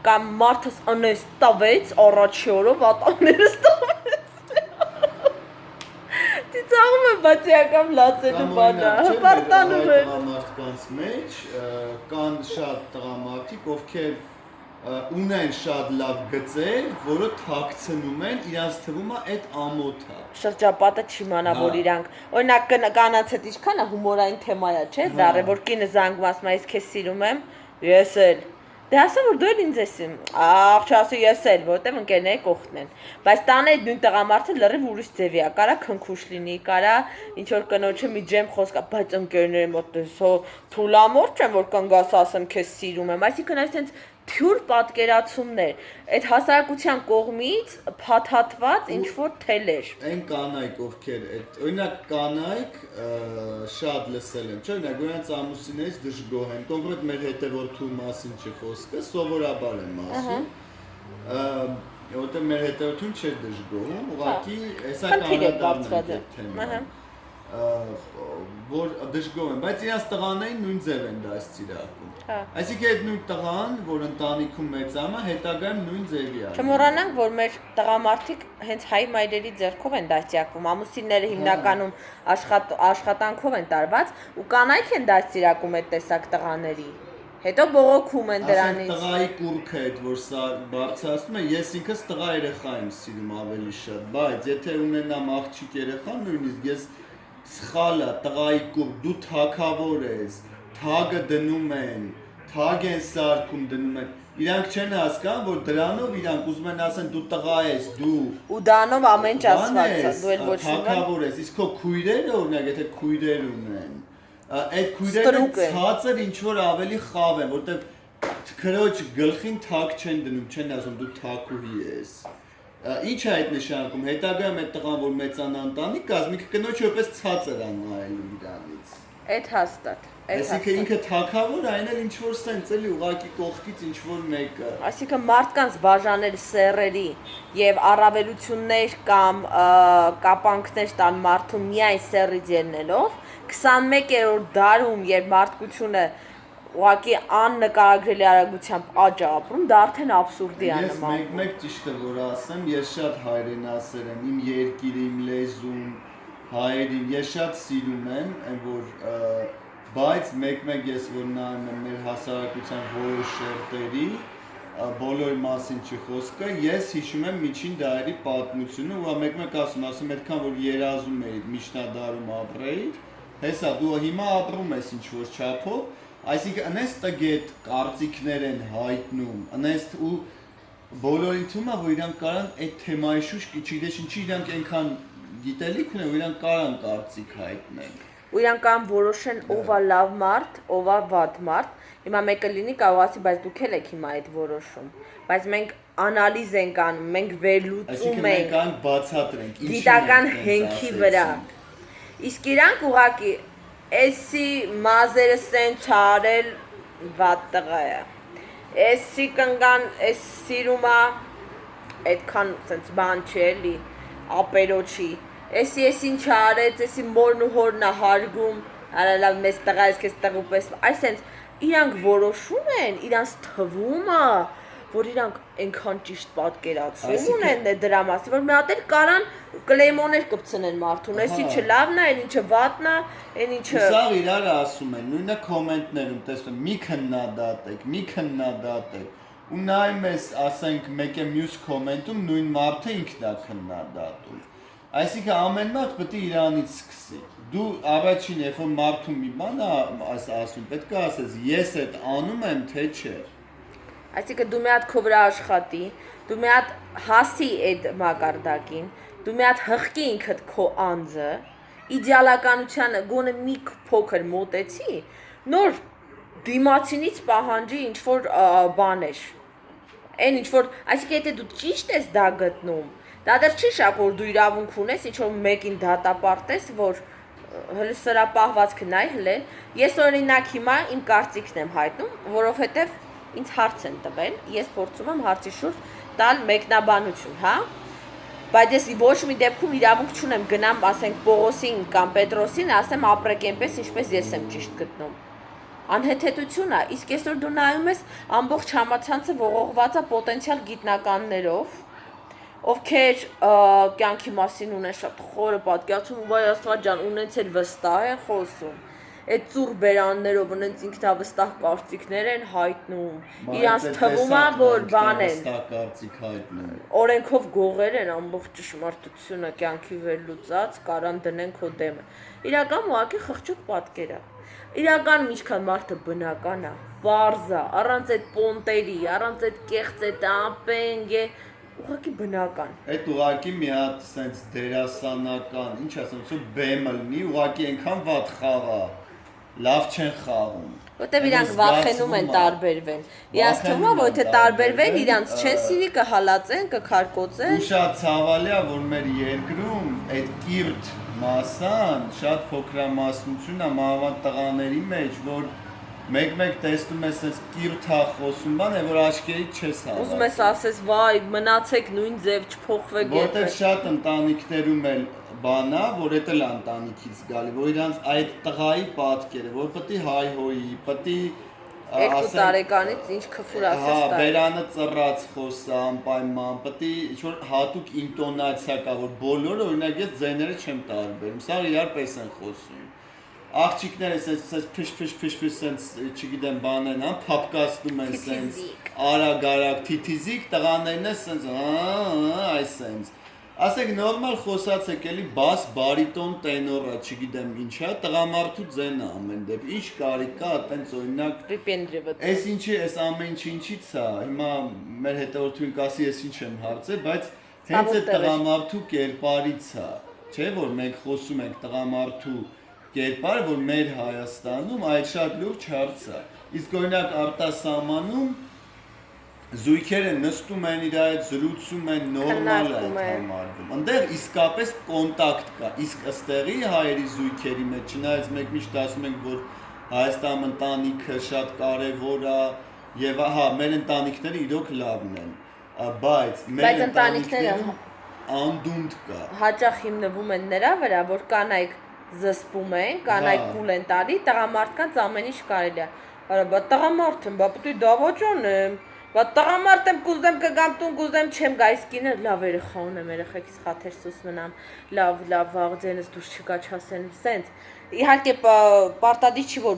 [SPEAKER 1] Կամ մարդս անես տավեց, առաջի օրով ատամներս տավեց։ Ծաղում է բացիական լացելու բանը, հպարտանում են։
[SPEAKER 2] Տղամարդկանց մեջ կան շատ տղամարդիկ, ովքեր ունեն շատ լավ գծեր, որը թաքցնում են, իրանց թվում է այդ ամոթը։
[SPEAKER 1] Շրջապատը չիմանա, որ իրանք, օրինակ կանանց հետ ինչքան է հումորային թեմա է, չէ՞, դառը, որ կինը զանգում ասում է, ես քեզ սիրում եմ, ես էլ։ Դե ասա որ դու էլ ինձ ես աղջի ասի ես էլ, որտեղ ընկերները կողքն են, բայց տանը այդ նույն տղամարդը լրիվ ուրիշ ձևի է, կարա քնքուշ լինի, կարա ինչ որ կնոջը մի ջեմ խոսք, բայց ընկերները մոտ դեսո թուլամորթ չեմ որ կանգաս ասեմ քեզ սիրում եմ, այսինքն այսպես թյուր պատկերացումներ, այդ հասարակության կողմից փաթաթված ինչ որ թելեր։
[SPEAKER 2] Այն կանայք ովքեր այդ օրինակ կանայք շատ լսել եմ, չէ՞, օրինակ նրանց ամուսիններից դժգոհ են, կոնկրետ մեր հետևորդու մասին չի խոսքը, սովորաբար եմ ասում։ Որտեղ մեր հետևորդուն չէր դժգոհում, ուղղակի հեսա կանադառն է որ դժգոհ են, բայց իրաց տղաներին նույն ձև են դաստիարակում։ Այսինքն այդ նույն տղան, որ ընտանիքում մեծանում է, հետագայում նույն ձևի է։
[SPEAKER 1] Չմոռանանք, որ մեր տղամարդիկ հենց հայ մայրերի ձեռքով են դաստիարակվում, ամուսինները հիմնականում աշխատանքով են տարված ու կանայք են դաստիարակում այդ տեսակ տղաների։ Հետո բողոքում են դրանից։
[SPEAKER 2] Ասենք տղայի կուրքը այդ որ սա բարձրացնում է, ես ինքս տղա երեխա եմ սիրում ավելի շատ, բայց եթե ունենամ աղջիկ երեխա, նույնիսկ ես սխալ է տղայի կուր, դու թագավոր ես, թագը դնում են, թագ են սարքում դնում են, իրանք չեն հասկանում, որ դրանով իրանք ուզում են ասեն դու տղա ես, դու
[SPEAKER 1] ու դրանով ամեն ինչ ասված է, դու էլ ոչ
[SPEAKER 2] թագավոր ես, իսկ քո քույրերը օրինակ եթե քույրեր ունեն, այդ քույրերը ցածր ինչ որ ավելի խավ են, որտեղ քրոջ գլխին թագ չեն դնում, չեն ասում դու թագուհի ես։ Ինչ է այդ նշանակում, հետագայում այդ տղան որ մեծանա ընտանիք կազմի, կնոջը որպես ցածր է նայելու իրանից։
[SPEAKER 1] Այդ հաստատ։
[SPEAKER 2] Այսինքն ինքը թագավոր է, այն էլ ինչ որ սենց էլի ուղակի կողքից ինչ որ մեկը։
[SPEAKER 1] Այսինքն մարդկանց բաժանել սեռերի եւ առավելություններ կամ կապանքներ տան մարդու միայն սեռից ելնելով 21-րդ դարում, երբ մարդկությունը ուղղակի աննկարագրելի արագությամբ աճ է ապրում, դա արդեն աբսուրդի է նման։
[SPEAKER 2] Ես մեկ ճիշտը որ ասեմ, ես շատ հայրենասեր եմ, իմ երկիրը, իմ լեզուն, հայերին ես շատ սիրում եմ, որ բայց մեկ ես որ նայում եմ մեր հասարակության որոշ շերտերի, բոլորի մասին չի խոսքը, ես հիշում եմ միջին դարերի պատմությունը, ու մեկ ասում, այդքան որ երազում էի միջնադարում ապրեիր, հեսա դու հիմա ապրում ես ինչ որ չափով, այսինքն անես տգետ կարծիքներ են հայտնում, անես ու բոլորին թվում է, որ իրանք կարան այդ թեմայի շուրջ չգիտես ինչի իրանք այնքան գիտելիք ունեն, որ իրանք կարան կարծիք հայտնել։
[SPEAKER 1] Ու իրանք կան որոշեն ով է լավ մարդ, ով է վատ մարդ։ Հիմա մեկը լինի կարող ասի, բայց դուք էլ եք հիմա այդ որոշում։ Բայց մենք անալիզ ենք անում, մենք վերլուծում ենք։
[SPEAKER 2] Այսինքն մենք բացատրենք
[SPEAKER 1] գիտական հենքի վրա։ Իսկ իրանք ուղղակի էսի մազերը սենց արել վատ տղա է։ Էսի կնգան, էս սիրում է, այդքան սենց բան չի էլի, ապերոչի։ Էսի ես ինչ արեց, էսի մորն ու հորն է հարգում, արա լավ մեծ տղա ես քեզ տղու պես, այսենց իրանք որոշում են, իրանց թվում է, որ իրանք այնքան ճիշտ պատկերացում ունեն դրա մասին, որ մի հատ էլ կարան կլեյմոներ կպցնեն մարդուն, էս ինչը լավն է, այն ինչը վատն է, այն ինչը
[SPEAKER 2] Սա իրար ասում են, նույնը կոմենտներում տեսնում, մի քննադատեք, ու նայում ես, ասենք, մեկ է մյուս կոմենտում նույն մարդը ինքն է քննադատում։ Այսինքն ամեն մարդ պետք է իրանից սկսի։ Դու առաջին երբ որ մարդու մի բան ասում, պետք է ասես, ես այդ անում եմ, թե չէ։
[SPEAKER 1] Այսինքն դու մի հատ քո վրա աշխատի, դու մի հատ հասի այդ մակարդակին, դու մի հատ հղկի ինքդ քո անձը, իդեալականությանը գոնե մի փոքր մոտեցի, նոր դիմացինից պահանջի ինչ որ բաներ։ Այն ինչ որ, այսինքն եթե դու ճիշտ ես դա գտնում, դա դեռ չի շակ որ դու իրավունք ունես ինչ որ մեկին դատապարտես, որ հələ սրա պահվածքը նայ հələ։ Ես օրինակ հիմա իմ կարծիքն եմ հայտնում, որովհետև ինձ հարց են տվել, ես փորձում եմ հարցի շուրջ տալ մեկնաբանություն, հա։ Բայց ես ոչ մի դեպքում իրավունք չունեմ գնամ, ասենք Պողոսին կամ Պետրոսին, ասեմ ապրեք այնպես, ինչպես ես եմ ճիշտ գտնում։ Անհեթեթություն է, իսկ այսօր դու նայում ես ամբողջ համացանցը ողողված է պոտենցիալ գիտնականներով, ովքեր կյանքի մասին ունեն շատ խորը պատկերացում, ու վայ Աստված ջան, ունեցել վստահ են խոսում։ Այդ ծուռ բերաններով ունենց ինքնավստահ կարծիքներ են հայտնում, իրանց թվում է, որ բան են, օրենքով գողեր են, ամբողջ ճշմարտությունը կյանքի վերլուծած, կարան դնեն քո դեմը։ Իրական ուղղակի խղճուկ պատկեր է։ Իրականում ինչքան մարդը բնական է, պարզ է, առանց այդ պոնտերի, առանց այդ կեղծ այդ ամպենգ է, ուղղակի բնական։
[SPEAKER 2] Այդ ուղղակի մի հատ sense դերասանական, ինչ ասեմ, սու բեմը լինի, ուղղակի այնքան վատ խաղա, լավ չեն խաղում։
[SPEAKER 1] Որտեւ իրանք վախենում են տարբերվեն։ Իրանց թվում է, որ եթե տարբերվեն, իրանց չեն սիրի, կհալածեն, կքարկոծեն։
[SPEAKER 2] Ու շատ ցավալի է, որ մեր երկրում այդ կիրթ մասան շատ փոքրամասնություն է մանավանդ տղաների մեջ, որ մեկ-մեկ տեսնում ես այս կիրթ խոսում բան է, որ աչքերից չես հավատում։
[SPEAKER 1] Ուզում ես ասես, վայ, մնացեք նույն ձև, չփոխվեք երբեք։
[SPEAKER 2] Որտեւ շատ ընտանիքներում էլ բան է, որ էդ էլ ընտանիքից գալի, որ իրանց այդ տղայի պատկերը, որ պետք է հայհոյի, պետք է
[SPEAKER 1] 2 տարեկանից ինչ քֆուր ասես տա։
[SPEAKER 2] Հա, բերանը ծռած խոսա, անպայման, պետք է ինչ-որ հատուկ ինտոնացիա կա, որ բոլորը օրինակ ես ձայները չեմ տարբերում, սա իրար պես են խոսում։ Աղջիկները sense փշ sense չգիտեմ բանեն, հա, փապկացնում են sense արագ թիթիզիկ, տղաներն է sense այս sense։ Ասեք նորմալ խոսացեք էլի բաս բարիտոն տենորը, չգիտեմ ինչա, տղամարդու ձենը ամեն դեպք։ Ինչ կարիք կա, այտենց օրինակ
[SPEAKER 1] Պիպենդրիվը։
[SPEAKER 2] Այս ինչի, այս ամեն ինչից է, հիմա մեր հետևորդին կասի ես ինչ եմ հարցել, բայց հենց այդ տղամարդու կերպարից է, չէ՞ որ մենք խոսում ենք տղամարդու կերպարը, որ մեր Հայաստանում այդ շատ լուրջ հարց է։ Իսկ օրինակ արտասահմանում զույգերը նստում են իրար հետ, զրուցում են, նորմալ է համարվում։ Այնտեղ իսկապես կոնտակտ կա, իսկ ըստեղի հայերի զույգերի մեջ, չնայած մենք միշտ ասում ենք, որ Հայաստանում ընտանիքը շատ կարևոր է, եւ հա, մեր ընտանիքները իրոք լավն են, բայց մեր ընտանիքները անդունդ կա։
[SPEAKER 1] Հաճախ հիմնվում են նրա վրա, որ կանայք զսպում են, կանայք կուլ են տալի, տղամարդկանց ամեն ինչ կարելի է։ Արա, բա տղամարդ եմ, բա պետք է դավաճան եմ։ Բա տղամարդ եմ, կուզեմ կգամ տուն, կուզեմ չեմ գայս կինը, լավ երեխա ունեմ, երեխեքիս խաթերսուս մնամ, լավ լավ ձենս դուրս չկա չասեն, սենց։ Իհարկե պարտադիր չի, որ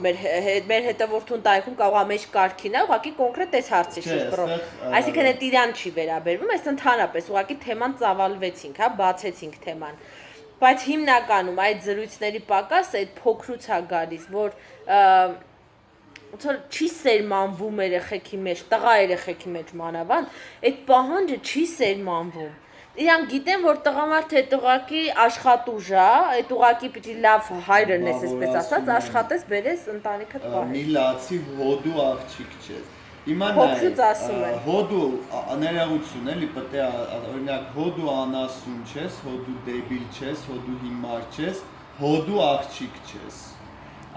[SPEAKER 1] մեր հետևորդուն տանիքում կարող ամեջ կարգին է, ուղղակի կոնկրետ այս հարցի շուրջ բռո։ Այսինքն այդ իրան չի վերաբերվում, այս ընդհանրապես ուղղակի թեման ծավալվեցինք, հա, բացեցինք թեման։ Բայց հիմնականում այդ զրույցների պակաս այդ փոքրուց է գալիս, որ չի սերմանվում երեխեքի մեջ, տղա երեխեքի մեջ մանավանդ, այդ պահանջը չի սերմանվում։ Իրանք գիտեն, որ տղամարդը այդ ուղակի աշխատուժ է, այդ ուղակի պիտի լավ հայրն ես, այսպես ասած, աշխատես, բերես, ընտանիքդ պահես։
[SPEAKER 2] Մի լացի հոդու աղջիկ չես։ Հիմա
[SPEAKER 1] Փոքրուց ասում են։
[SPEAKER 2] Հոդու ներողություն էլի, պետք է օրինակ հոդու անասուն չես, հոդու դեբիլ չես, հոդու հիմար չես, հոդու աղջիկ չես։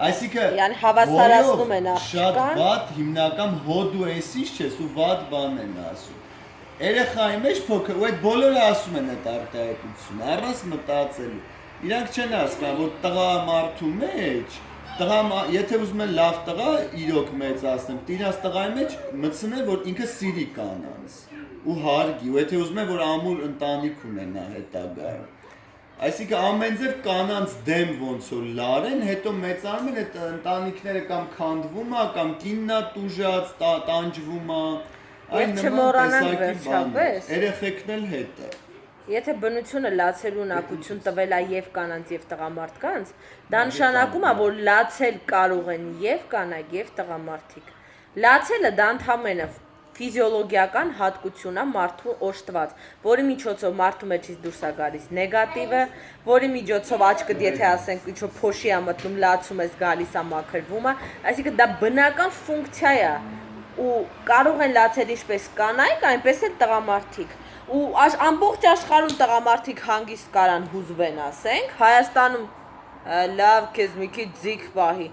[SPEAKER 2] Այսինքն
[SPEAKER 1] Յան հավասարացնում են
[SPEAKER 2] շատ
[SPEAKER 1] աղջկան։
[SPEAKER 2] վատ հիմնական հոդու էսից չես ու վատ բան են ասում։ Երեխայի մեջ փոքր, ու այդ բոլորը ասում են այդ արտահայտությունը, առանց մտածելու։ Իրանք չեն հասկանում, որ տղա մարդու մեջ եթե ուզում են լավ տղա իրոք մեծացնեն, իրաց տղայի մեջ մտցնել որ ինքը սիրի կանանց ու հարգի, ու եթե ուզում են որ ամուր ընտանիք ունենա հետագայում։ Այսինքն ամեն ձև կանանց դեմ ոնց որ լարեն, հետո մեծանում են այդ ընտանիքները կամ քանդվում է, կամ կինն է տուժած, տանջվում է,
[SPEAKER 1] Եվ չմոռանանք վերջապես։
[SPEAKER 2] Երեխեքն էլ հետ է։
[SPEAKER 1] Եթե բնությունը լացելու ունակություն տվել է եւ կանանց եւ տղամարդկանց, դա նշանակում է, որ լացել կարող են եւ կանայք եւ տղամարդիկ։ Լացելը դա ընդհանրապես ֆիզիոլոգիական հատկություն է մարդու օժտված, որի միջոցով մարդու մեջից դուրս է գալիս նեգատիվը, որի միջոցով աչքդ եթե ասենք ինչ-որ փոշի է մտնում, լացում ես, գալիս է մաքրվում է, այսինքն դա բնական ֆունկցիա է ու կարող են լացել ինչպես կանայք, այնպես էլ տղամարդիկ։ Ու ամբողջ աշխարհում տղամարդիկ հանգիստ կարան հուզվեն, ասենք, Հայաստանում լավ քեզ մի քիչ ձիգ պահի։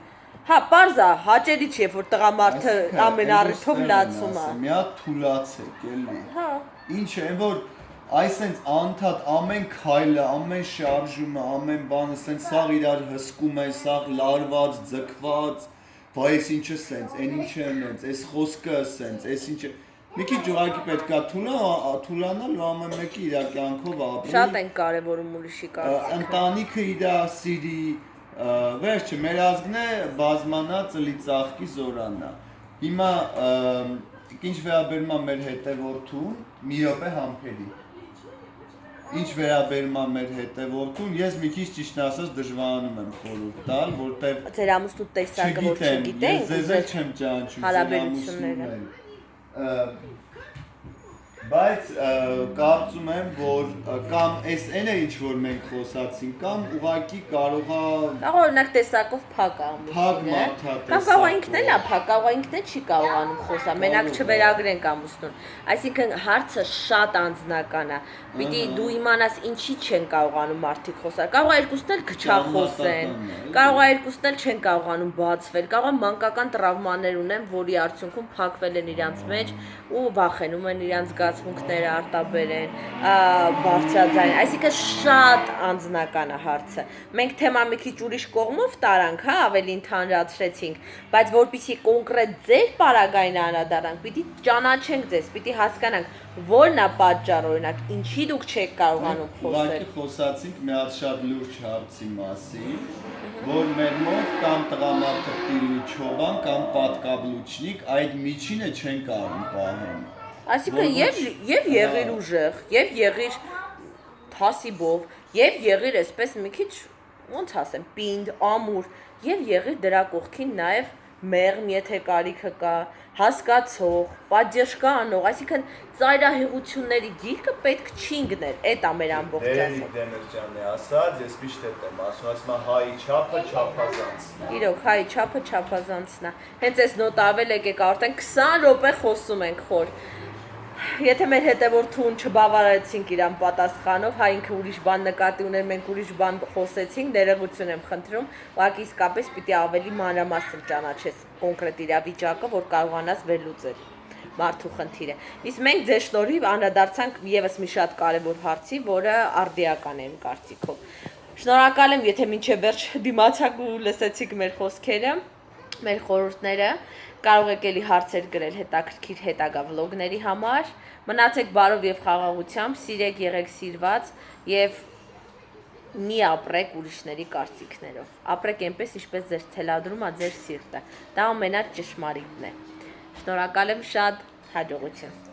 [SPEAKER 1] Հա, պարզ է, հաճելի չէ, որ տղամարդը ամեն առիթով լացում է։
[SPEAKER 2] Մի հատ թուլացեք, էլի։
[SPEAKER 1] Հա։
[SPEAKER 2] Ինչ է, որ այսենց անդադ ամեն քայլը, ամեն շարժումը, ամեն բանը սենց սաղ իրար հսկում է, սաղ լարված, ձգված, բա ես ինչը սենց, այն ինչը նենց, այս խոսքը սենց, այս ինչը մի քիչ ուղղակի պետքա թուլանալ ու ամեն մեկը իր կյանքով ապրի։
[SPEAKER 1] Շատ են կարևորում ուրիշի կարծիքը։
[SPEAKER 2] Ընտանիքը իր սիրի, վերջը մեր ազգն է բազմանա ծլի ծաղկի զորանա։ Հիմա ինչ վերաբերում է մեր հետևորդուն, մի րոպե համբերի։ Ինչ վերաբերում է մեր հետևորդուն, ես մի քիչ ճիշտ ասած դժվարանում եմ խորհուրդ տալ, որտեղ
[SPEAKER 1] Ձեր ամուսնու տեսակը որ չգիտենք,
[SPEAKER 2] ես ձեզ էլ չեմ ճանաչում,
[SPEAKER 1] հարաբերությունները։
[SPEAKER 2] Բայց կարծում եմ, որ կամ այս այն է ինչ որ մենք խոսացինք, կամ ուղղակի կարող է
[SPEAKER 1] Կարող օրինակ տեսակով փակ ամուսինը, կամ կարող է ինքն էլ է փակ, կարող է ինքն էլ չի կարողանում խոսալ, մենակ չվերագրենք ամուսնուն։ Այսինքն հարցը շատ անձնական է։ Պիտի դու իմանաս ինչի չեն կարողանում մարդիկ խոսալ։ Կարող է երկուսն էլ քչախոսեն, կարող է երկուսն էլ չեն կարողանում բացվել, կարող է մանկական տրավմաներ ունեն, որի արդյունքում փակվել են իրանց մեջ ու վախենում են իրանց զգացմունքները արտաբերեն, բարձրաձայն, այսինքն շատ անձնական է հարցը։ Մենք թեման մի քիչ ուրիշ կողմով տարանք, հա, ավելի ընդհանրացրեցինք, բայց որպեսզի կոնկրետ ձեր պարագային անդրադառնանք, պիտի ճանաչենք ձեզ, պիտի հասկանանք որն է պատճառը, օրինակ, ինչի դուք չեք կարողանում խոսել։
[SPEAKER 2] Ուղղակի խոսացինք մի հատ շատ լուրջ հարցի մասին, որ մեր մոտ կամ տղամարդը տիրի չոբան կամ պատկաբլուչնիկ այդ միջինը չեն կարող պահել։
[SPEAKER 1] Այսինքն եւ եղիր ուժեղ, եւ եղիր թասիբով, եւ եղիր այսպես մի քիչ, ոնց ասեմ, պինդ, ամուր, եւ եղիր դրա կողքին նաեւ մեղմ, եթե կարիքը կա, հասկացող, պատժկա անող, այսինքն ծայրահեղությունների գիրկը պետք չի ընկնել, այդ է մեր ամբողջ ասած։
[SPEAKER 2] Լենիկ Դեմիրճյանը ասաց, ես միշտ եմ ասում, հայի չափը չափազանցն է։
[SPEAKER 1] Իրոք, հայի չափը չափազանցն է։ Հենց այս նոտավել եկեք արդեն 20 րոպե խոսում ենք խոր։ Եթե մեր հետևորդուն չբավարարեցինք իրան պատասխանով, հա ինքը ուրիշ բան նկատի ուներ, մենք ուրիշ բան խոսեցինք, ներողություն եմ խնդրում, ուղղակի իսկապես պիտի ավելի մանրամասն ճանաչես կոնկրետ իրավիճակը, որ կարողանաս վերլուծել մարդու խնդիրը։ Իսկ մենք ձեր շնորհիվ անդրադարձանք եւս մի շատ կարեւոր հարցի, որը արդիական է իմ կարծիքով։ Շնորհակալ եմ, եթե մինչև վերջ դիմացաք ու լսեցիք մեր խոսքերը, մեր խորհուրդները, կարող եք էլի հարցեր գրել հետաքրքիր հետագա վլոգների համար։ Մնացեք բարով եւ խաղաղությամբ, սիրեք, եղեք սիրված եւ մի ապրեք ուրիշների կարծիքներով։ Ապրեք այնպես, ինչպես ձեր թելադրում է ձեր սիրտը։ Դա ամենաճշմարիտն է։ Շնորհակալ եմ շատ, հաջողություն։